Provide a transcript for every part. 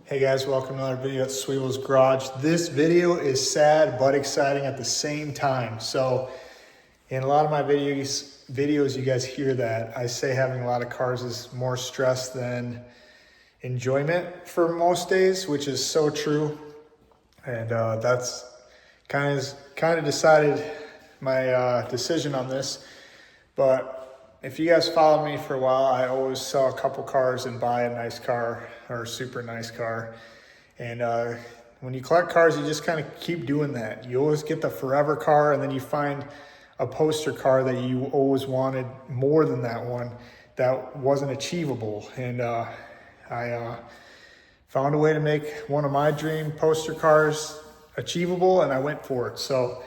Hey guys, welcome to another video at Sweevel's Garage. This video is sad but exciting at the same time. So in a lot of my videos, you guys hear that. I say having a lot of cars is more stress than enjoyment for most days, which is so true. And that's kind of decided my decision on this. But if you guys follow me for a while, I always sell a couple cars and buy a nice car or a super nice car. And when you collect cars, you just kind of keep doing that. You always get the forever car, and then you find a poster car that you always wanted more than that one that wasn't achievable. And I found a way to make one of my dream poster cars achievable, and I went for it. So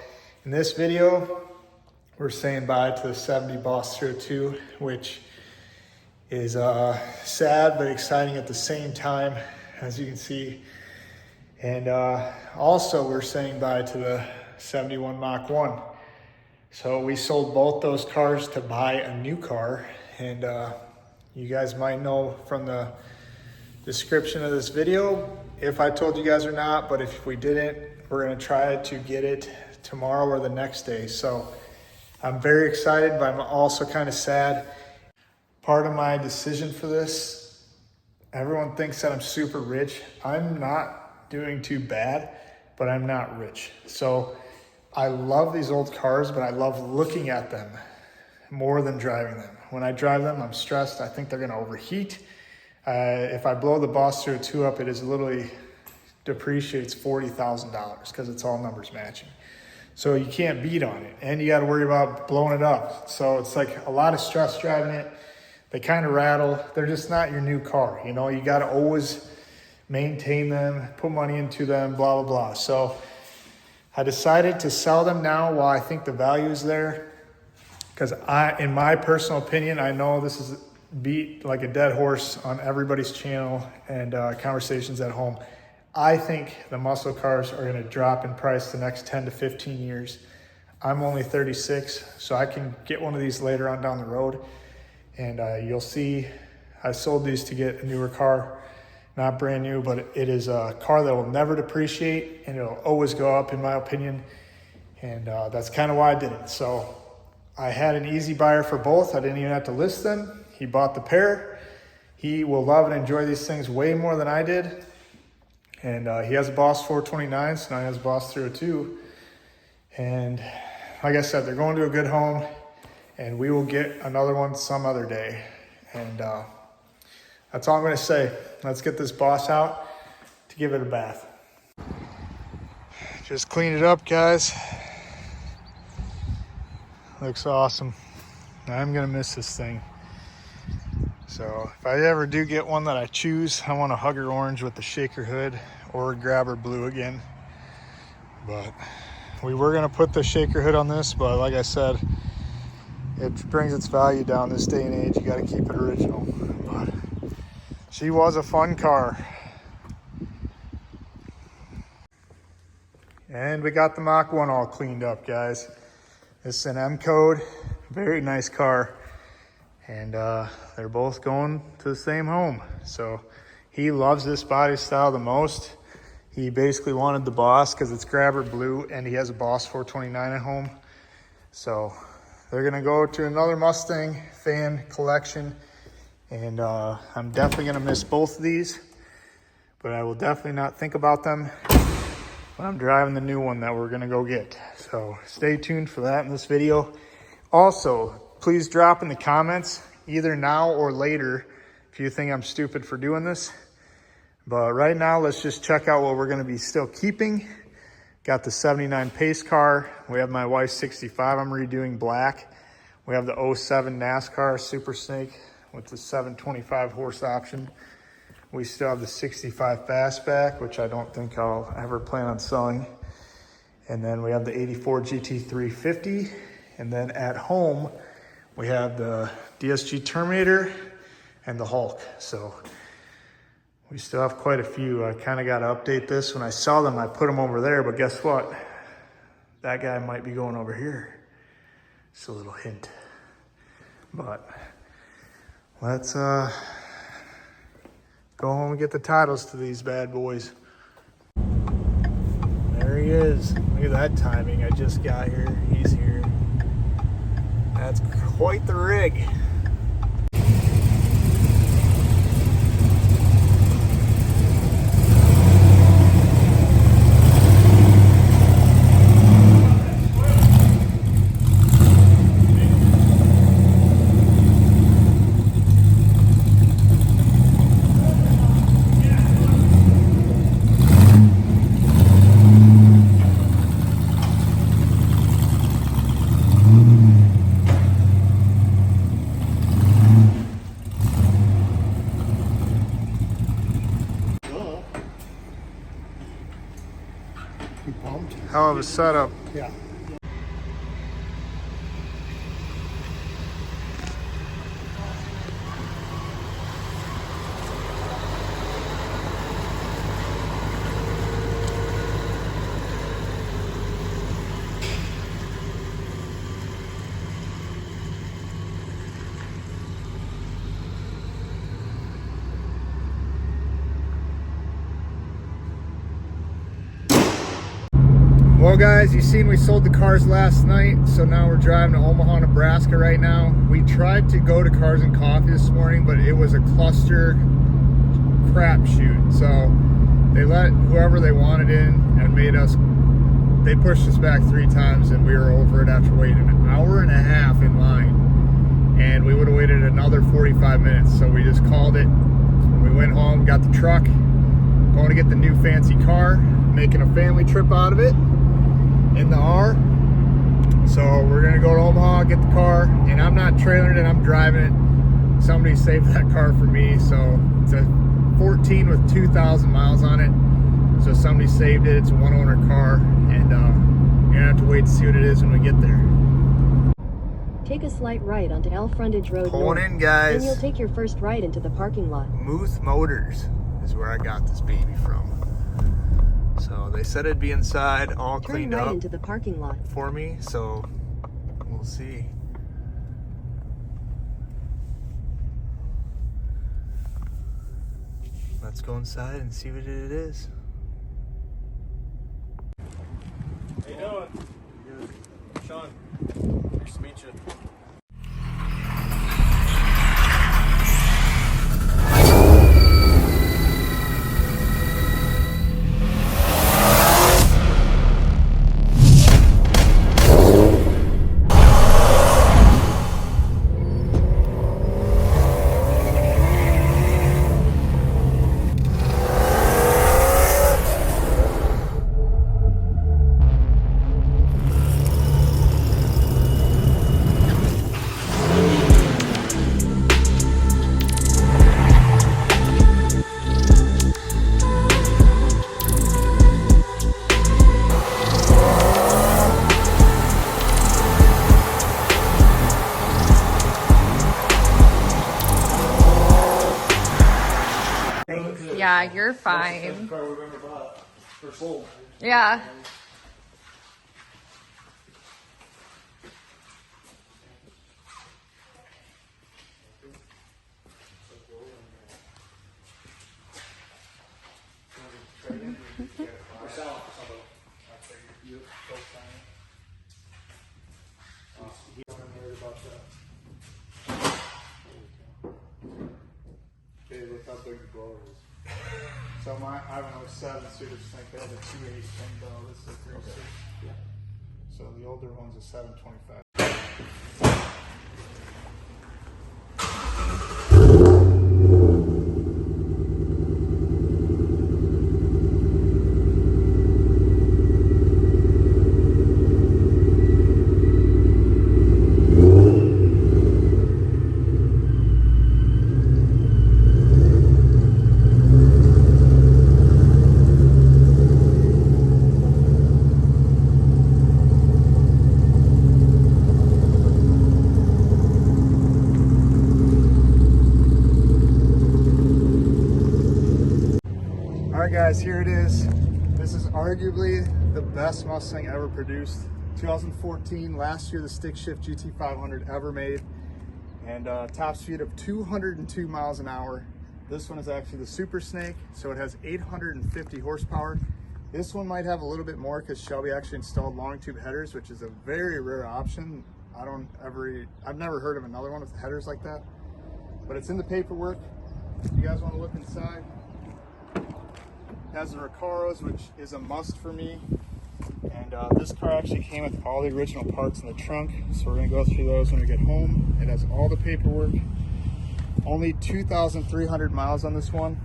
in this video, we're saying bye to the 70 Boss 02, which is sad but exciting at the same time, as you can see. And also we're saying bye to the 71 Mach 1. So we sold both those cars to buy a new car. And you guys might know from the description of this video if I told you guys or not, but if we didn't, we're gonna try to get it tomorrow or the next day. So I'm very excited, but I'm also kind of sad. Part of my decision for this, everyone thinks that I'm super rich. I'm not doing too bad, but I'm not rich. So I love these old cars, but I love looking at them more than driving them. When I drive them, I'm stressed. I think they're gonna overheat. If I blow the Boss 02 up, it is literally depreciates $40,000 because it's all numbers matching. So you can't beat on it, and you got to worry about blowing it up. So it's like a lot of stress driving it. They kind of rattle. They're just not your new car. You know, you got to always maintain them, put money into them, blah, blah, blah. So I decided to sell them now while I think the value is there. Because in my personal opinion, I know this is beat like a dead horse on everybody's channel and conversations at home. I think the muscle cars are going to drop in price the next 10 to 15 years. I'm only 36, so I can get one of these later on down the road. And you'll see, I sold these to get a newer car, not brand new, but it is a car that will never depreciate and it'll always go up in my opinion. And that's kind of why I did it. So I had an easy buyer for both. I didn't even have to list them. He bought the pair. He will love and enjoy these things way more than I did. And he has a Boss 429, so now he has a Boss 302. And like I said, they're going to a good home, and we will get another one some other day. And that's all I'm gonna say. Let's get this Boss out to give it a bath. Just cleaned it up, guys. Looks awesome. I'm gonna miss this thing. So if I ever do get one that I choose, I want a Hugger orange with the shaker hood or a grabber blue again. But we were gonna put the shaker hood on this, but like I said, it brings its value down this day and age. You gotta keep it original. But she was a fun car. And we got the Mach 1 all cleaned up, guys. It's an M Code, very nice car. And they're both going to the same home. So he loves this body style the most. He basically wanted the Boss because it's grabber blue and he has a Boss 429 at home. So they're gonna go to another Mustang fan collection. And I'm definitely gonna miss both of these, but I will definitely not think about them when I'm driving the new one that we're gonna go get. So stay tuned for that in this video. Also, please drop in the comments, either now or later, if you think I'm stupid for doing this. But right now, let's just check out what we're gonna be still keeping. Got the 79 pace car. We have my wife's 65 I'm redoing black. We have the 07 NASCAR Super Snake with the 725 horse option. We still have the 65 Fastback, which I don't think I'll ever plan on selling. And then we have the 84 GT350. And then at home, we have the DSG Terminator and the Hulk. So we still have quite a few. I kind of got to update this. When I sell them, I put them over there, but guess what? That guy might be going over here. Just a little hint. But let's Go home and get the titles to these bad boys. There he is. Look at that timing. I just got here. He's here. That's quite the rig. Hell of a setup. Yeah. Well guys, you seen we sold the cars last night, so now we're driving to Omaha, Nebraska right now. We tried to go to Cars and Coffee this morning, but it was a cluster crapshoot. So they let whoever they wanted in and they pushed us back 3 times, and we were over it after waiting an hour and a half in line. And we would have waited another 45 minutes. So we just called it. We went home, got the truck, going to get the new fancy car, making a family trip out of it. In the R. So we're gonna go to Omaha, get the car, and I'm not trailering it, I'm driving it. Somebody saved that car for me. So it's a 14 with 2,000 miles on it. So somebody saved it. It's a one-owner car, and you're gonna have to wait to see what it is when we get there. Take a slight right onto L Frontage Road Pulling North, in, guys. then you'll take your first right into the parking lot. Muth Motors is where I got this baby from. So they said it'd be inside, all cleaned Turn right up into the parking lot for me, so we'll see. Let's go inside and see what it is. How you doing? Good. Sean. Nice to meet you. Yeah, you're fine. Car we've ever bought or sold. Yeah. Okay, look how big the blower is. So I have an 07 Super Snake. They had a 2.8 bell. This is a 3.6. Yeah. So the older one's a 725. Alright guys, here it is. This is arguably the best Mustang ever produced. 2014, last year the stick shift GT500 ever made. And top speed of 202 miles an hour. This one is actually the Super Snake, so it has 850 horsepower. This one might have a little bit more because Shelby actually installed long tube headers, which is a very rare option. I've never heard of another one with headers like that, but it's in the paperwork. If you guys want to look inside, it has the Recaros, which is a must for me. And this car actually came with all the original parts in the trunk, so we're gonna go through those when we get home. It has all the paperwork. Only 2,300 miles on this one.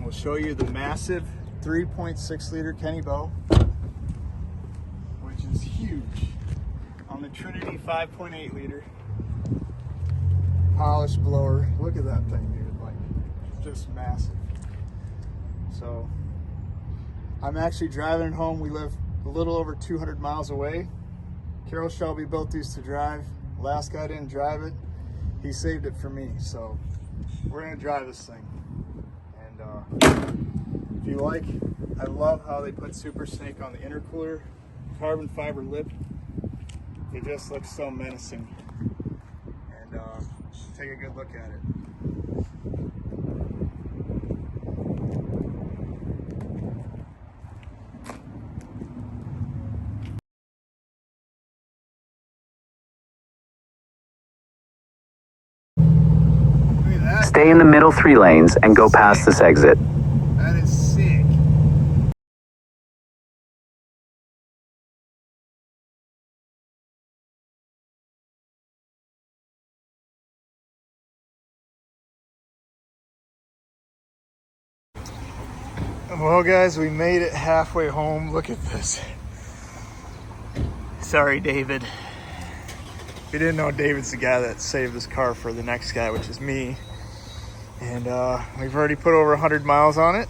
We'll show you the massive 3.6 liter Kenny Bow, which is huge. On the Trinity 5.8 liter. Polished blower. Look at that thing, dude. Like, just massive. So, I'm actually driving it home. We live a little over 200 miles away. Carol Shelby built these to drive. Last guy didn't drive it. He saved it for me, so we're gonna drive this thing. And if you like, I love how they put Super Snake on the intercooler, carbon fiber lip. It just looks so menacing. And take a good look at it. Stay in the middle 3 lanes and go past this exit. That is sick. Well guys, we made it halfway home. Look at this. Sorry, David. If you didn't know, David's the guy that saved this car for the next guy, which is me. And we've already put over 100 miles on it.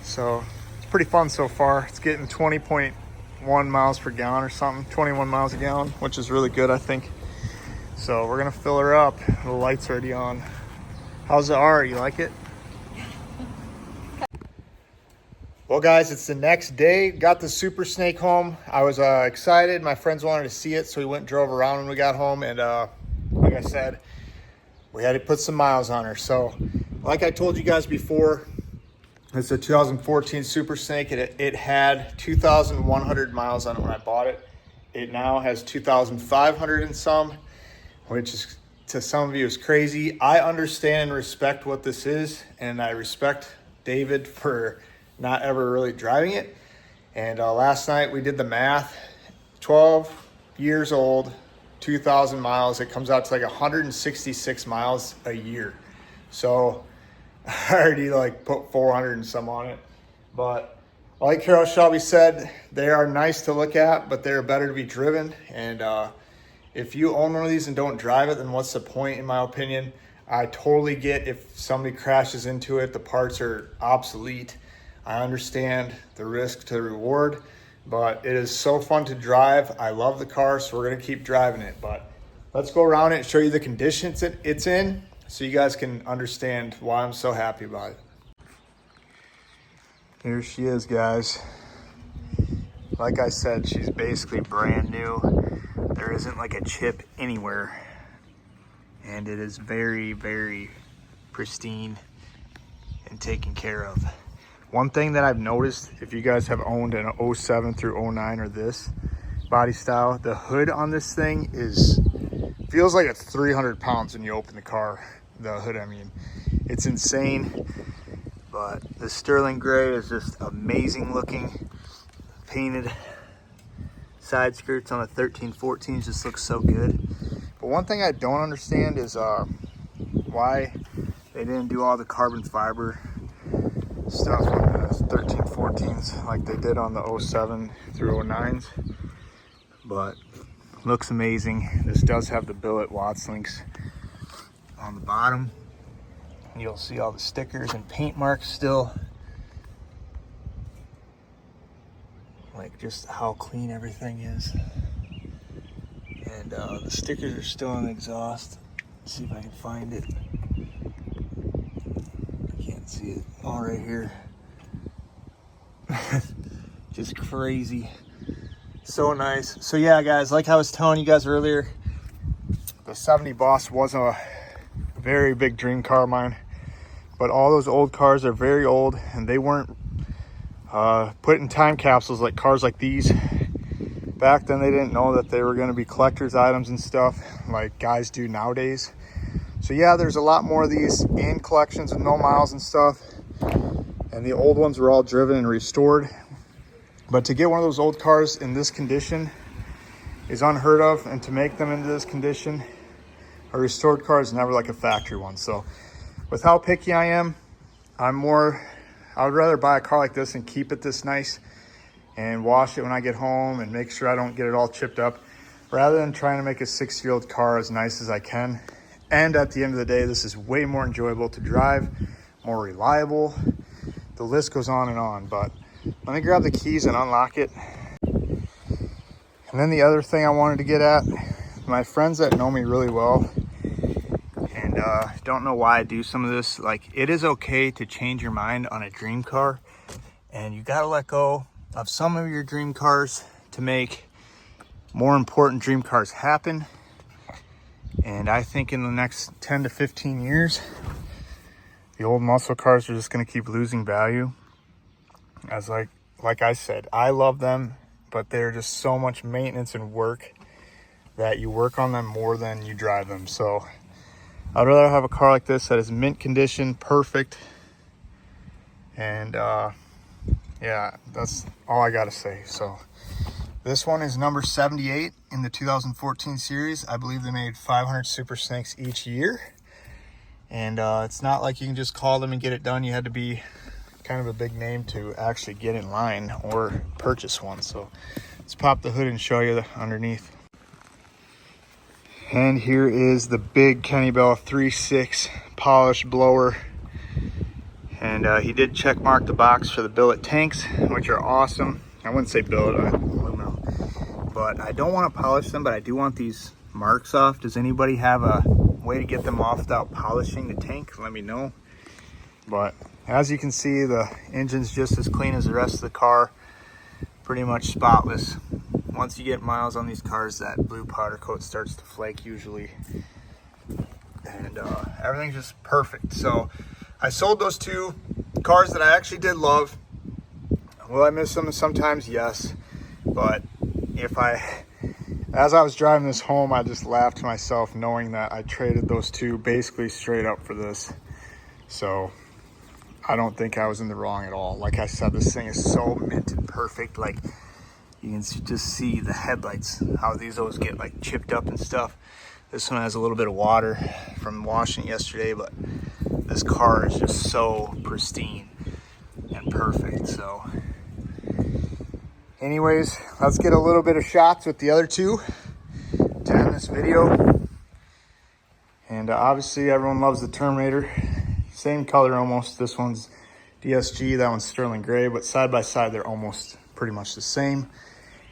So it's pretty fun so far. It's getting 20.1 miles per gallon or something, 21 miles a gallon, which is really good, I think. So we're gonna fill her up. The light's already on. How's the R? You like it? Well guys, it's the next day. Got the Super Snake home. I was excited. My friends wanted to see it, so we went and drove around when we got home. And like I said, we had to put some miles on her. So like I told you guys before, it's a 2014 Super Snake. It had 2,100 miles on it when I bought it. It now has 2,500 and some, which is, to some of you, is crazy. I understand and respect what this is, and I respect David for not ever really driving it. And last night we did the math. 12 years old, 2,000 miles. It comes out to like 166 miles a year. So I already like put 400 and some on it. But like Carol Shelby said, they are nice to look at, but they're better to be driven. And if you own one of these and don't drive it, then what's the point, in my opinion? I totally get if somebody crashes into it, the parts are obsolete. I understand the risk to reward, but it is so fun to drive. I love the car, so we're gonna keep driving it. But let's go around it and show you the conditions it's in, so you guys can understand why I'm so happy about it. Here she is, guys. Like I said, she's basically brand new. There isn't like a chip anywhere. And it is very, very pristine and taken care of. One thing that I've noticed, if you guys have owned an 07 through 09 or this body style, the hood on this thing feels like it's 300 pounds when you open the car. The hood, I mean, it's insane. But the sterling gray is just amazing looking. Painted side skirts on the 1314s just look so good. But one thing I don't understand is why they didn't do all the carbon fiber stuff on the 1314s like they did on the 07 through 09s. But looks amazing. This does have the billet Watts links on the bottom. You'll see all the stickers and paint marks still. Like just how clean everything is. And the stickers are still on the exhaust. Let's see if I can find it. I can't see it. All right here. Just crazy. So nice. So yeah, guys, like I was telling you guys earlier, the 70 Boss was a very big dream car of mine. But all those old cars are very old, and they weren't put in time capsules like cars like these. Back then they didn't know that they were going to be collector's items and stuff like guys do nowadays. So yeah, there's a lot more of these in collections with no miles and stuff. And the old ones were all driven and restored. But to get one of those old cars in this condition is unheard of. And to make them into this condition, a restored car is never like a factory one. So with how picky I am, I would rather buy a car like this and keep it this nice and wash it when I get home and make sure I don't get it all chipped up, rather than trying to make a 6-year-old car as nice as I can. And at the end of the day, this is way more enjoyable to drive, more reliable. The list goes on and on, but let me grab the keys and unlock it. And then the other thing I wanted to get at, my friends that know me really well and don't know why I do some of this, like, it is okay to change your mind on a dream car, and you gotta let go of some of your dream cars to make more important dream cars happen. And I think in the next 10 to 15 years, the old muscle cars are just going to keep losing value. As like I said, I love them, but they're just so much maintenance and work that you work on them more than you drive them. So I'd rather have a car like this that is mint condition, perfect. And yeah, that's all I gotta say. So this one is number 78 in the 2014 series. I believe they made 500 Super Snakes each year. And it's not like you can just call them and get it done. You had to be kind of a big name to actually get in line or purchase one. So let's pop the hood and show you the underneath. And here is the big Kenny Bell 3.6 polished blower. And he did check mark the box for the billet tanks, which are awesome. I wouldn't say billet, aluminum. But I don't want to polish them, but I do want these marks off. Does anybody have a way to get them off without polishing the tank? Let me know. But as you can see, the engine's just as clean as the rest of the car. Pretty much spotless. Once you get miles on these cars, that blue powder coat starts to flake usually. And everything's just perfect. So I sold those two cars that I actually did love. Will I miss them sometimes? Yes. But as I was driving this home, I just laughed to myself knowing that I traded those two basically straight up for this. So I don't think I was in the wrong at all. Like I said, this thing is so mint and perfect. Like, you can just see the headlights, how these always get like chipped up and stuff. This one has a little bit of water from washing it yesterday, but this car is just so pristine and perfect. So anyways, let's get a little bit of shots with the other two to end this video. And obviously everyone loves the Terminator. Same color almost. This one's DSG, that one's sterling gray, but side by side they're almost pretty much the same.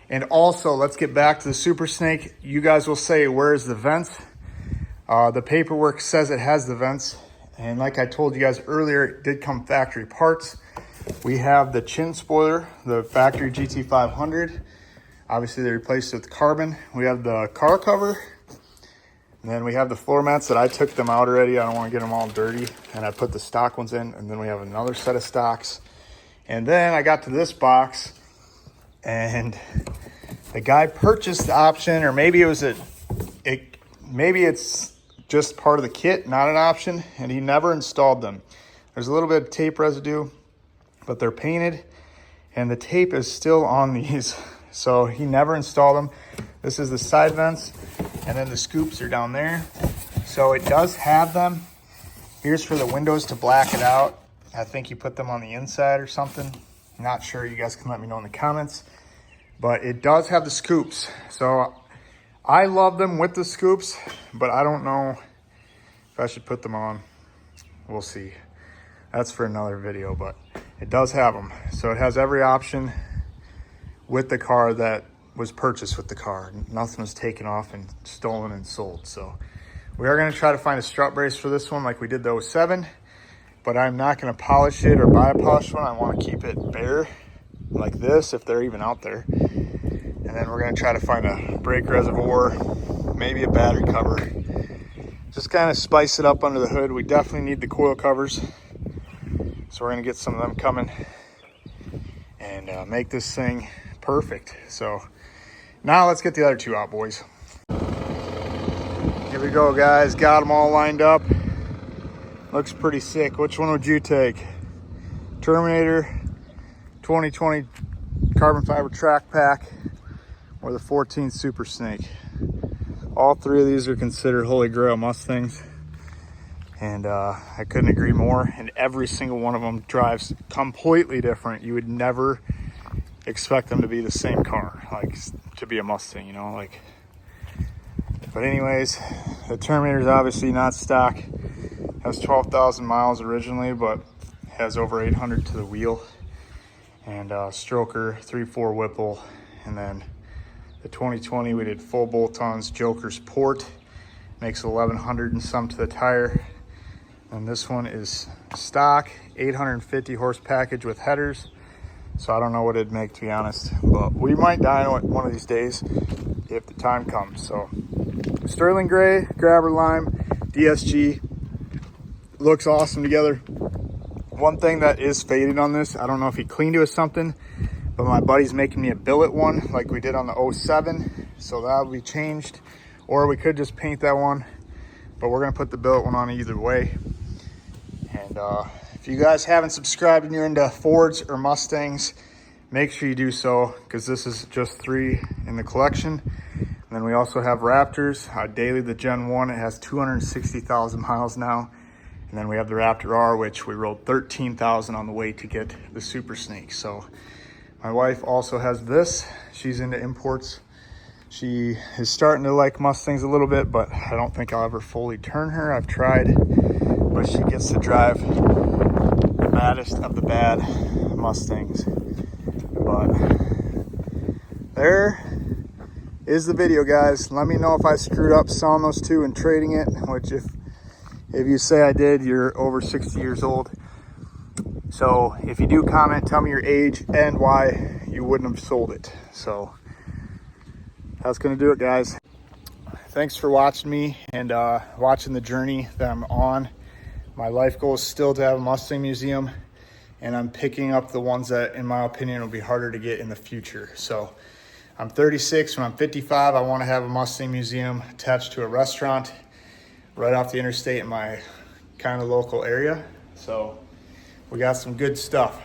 And also, let's get back to the Super Snake. You guys will say, where's the vents? The paperwork says it has the vents. And like I told you guys earlier, it did come factory parts. We have the chin spoiler, the factory GT500. Obviously, they replaced it with carbon. We have the car cover. And then we have the floor mats that I took them out already. I don't want to get them all dirty. And I put the stock ones in. And then we have another set of stocks. And then I got to this box. And the guy purchased the option, or maybe maybe it's just part of the kit, not an option, and he never installed them. There's a little bit of tape residue, but they're painted, and the tape is still on these, so he never installed them. This is the side vents, and then the scoops are down there. So it does have them. Here's for the windows to black it out. I think he put them on the inside or something. Not sure, you guys can let me know in the comments. But it does have the scoops. So I love them with the scoops, but I don't know if I should put them on. We'll see. That's for another video, but it does have them. So it has every option with the car that was purchased with the car. Nothing was taken off and stolen and sold. So we are gonna try to find a strut brace for this one like we did the 07. But I'm not going to polish it or buy a polished one. I want to keep it bare like this, if they're even out there. And then we're going to try to find a brake reservoir, maybe a battery cover. just kind of spice it up under the hood. We definitely need the coil covers, so we're gonna get some of them coming and make this thing perfect. So now let's get the other two out, boys. Here we go, guys. Got them all lined up. Looks pretty sick. Which one would you take? Terminator 2020 carbon fiber track pack or the 14 Super Snake? All three of these are considered holy grail Mustangs, and I couldn't agree more. And every single one of them drives completely different. You would never expect them to be the same car, like to be a Mustang, you know, like. But anyways, the Terminator is obviously not stock. Has 12,000 miles originally, but has over 800 to the wheel. And stroker, 3/4 Whipple. And then the 2020, we did full bolt-ons, Joker's port. Makes 1,100 and some to the tire. And this one is stock, 850 horse package with headers. So I don't know what it'd make, to be honest. But we might dyno it one of these days if the time comes. So sterling gray, grabber lime, DSG. Looks awesome together. One thing that is faded on this, I don't know if he cleaned it with something, but my buddy's making me a billet one like we did on the 07. So that'll be changed. Or we could just paint that one, but we're gonna put the billet one on either way. And if you guys haven't subscribed and you're into Fords or Mustangs, make sure you do so, because this is just 3 in the collection. And then we also have Raptors, daily the Gen 1, it has 260,000 miles now. And then we have the Raptor R, which we rode 13,000 on the way to get the Super Snake. So my wife also has this. She's into imports. She is starting to like Mustangs a little bit, but I don't think I'll ever fully turn her. I've tried, but she gets to drive the baddest of the bad Mustangs. But there is the video, guys. Let me know if I screwed up selling those two and trading it, which if you say I did, you're over 60 years old. So if you do comment, tell me your age and why you wouldn't have sold it. So that's gonna do it, guys. Thanks for watching me and watching the journey that I'm on. My life goal is still to have a Mustang museum, and I'm picking up the ones that, in my opinion, will be harder to get in the future. So I'm 36. When I'm 55, I want to have a Mustang museum attached to a restaurant right off the interstate in my kind of local area. So we got some good stuff.